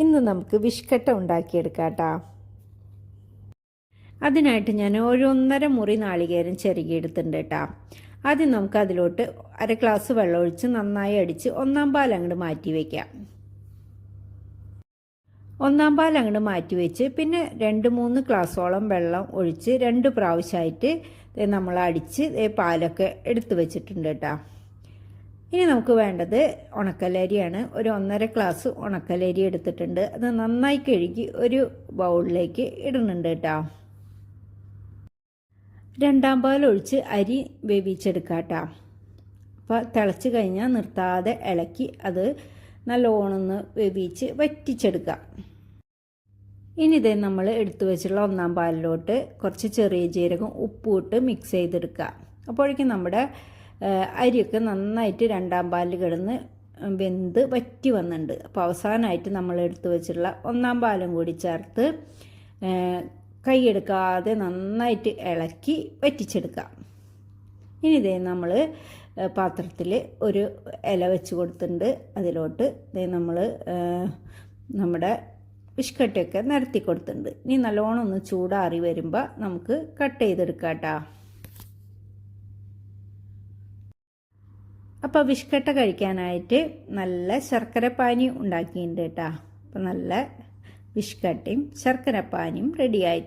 ഇന്ന് നമുക്ക് ബിസ്ക്കറ്റ് ഉണ്ടാക്കിയെടുക്കാം കേട്ടോ. അതിനായിട്ട് ഞാൻ 1.5 മുറി നാളികേരം ചിരകിയെടുത്തിട്ടുണ്ട് കേട്ടോ. ആദ്യം നമുക്ക് അതിലോട്ട് 1/2 ഗ്ലാസ് വെള്ളം ഒഴിച്ച് നന്നായി അടിച്ച് 1/4 പാൽ അങ്ങോട്ട് മാറ്റി വയ്ക്കാം. 1/4 പാൽ അങ്ങോട്ട് മാറ്റി വെച്ച് പിന്നെ 2-3 ഗ്ലാസോളം വെള്ളം ഒഴിച്ച് 2 പ്രാവശ്യമായിട്ട് നമ്മൾ അടിച്ച് പാലൊക്കെ എടുത്ത് വെച്ചിട്ടുണ്ട് കേട്ടോ. ഇനി നമുക്ക് വേണ്ടത് ഉണക്കലരിയാണ്. ഒരു 1.5 ഗ്ലാസ് ഉണക്കലരി എടുത്തിട്ടുണ്ട്. അത് നന്നായി കഴുകി ഒരു ബൗളിലേക്ക് ഇടുന്നുണ്ട് കേട്ടോ. 2-ാം പാൽ ഒഴിച്ച് അരി വേവിച്ചെടുക്കാം കേട്ടോ. അപ്പോൾ തിളച്ച് കഴിഞ്ഞാൽ നിർത്താതെ ഇളക്കി അത് നല്ലോണം വേവിച്ച് വറ്റിച്ചെടുക്കാം. ഇനി ഇതേ നമ്മൾ എടുത്തു വെച്ചുള്ള 1-ാം പാലിലോട്ട് കുറച്ച് ചെറിയ ജീരകം ഉപ്പും ഇട്ട് മിക്സ് ചെയ്തെടുക്കുക. അപ്പോഴേക്കും നമ്മുടെ അരിയൊക്കെ നന്നായിട്ട് 2-ാം പാലിൽ കിടന്ന് വെന്ത് വറ്റി വന്നിട്ടുണ്ട്. അപ്പോൾ അവസാനമായിട്ട് നമ്മൾ എടുത്തു വെച്ചിട്ടുള്ള 1-ാം പാലും കൂടി ചേർത്ത് കൈയെടുക്കാതെ നന്നായിട്ട് ഇളക്കി വറ്റിച്ചെടുക്കാം. ഇനി ഇതേ നമ്മൾ പാത്രത്തിൽ ഒരു ഇല വെച്ച് കൊടുത്തിട്ടുണ്ട്. അതിലോട്ട് ഇതേ നമ്മൾ നമ്മുടെ ബിസ്ക്കറ്റൊക്കെ നിരത്തി കൊടുത്തിട്ടുണ്ട്. ഇനി നല്ലോണം ഒന്ന് ചൂടാറി വരുമ്പോൾ നമുക്ക് കട്ട് ചെയ്തെടുക്കാം കേട്ടോ. അപ്പോൾ ബിസ്ക്കറ്റ് കഴിക്കാനായിട്ട് നല്ല ശർക്കരപ്പാനി ഉണ്ടാക്കിയിട്ടുണ്ട് കേട്ടോ. അപ്പോൾ നല്ല ബിസ്ക്കറ്റും ശർക്കരപ്പാനിയും റെഡി ആയിട്ട്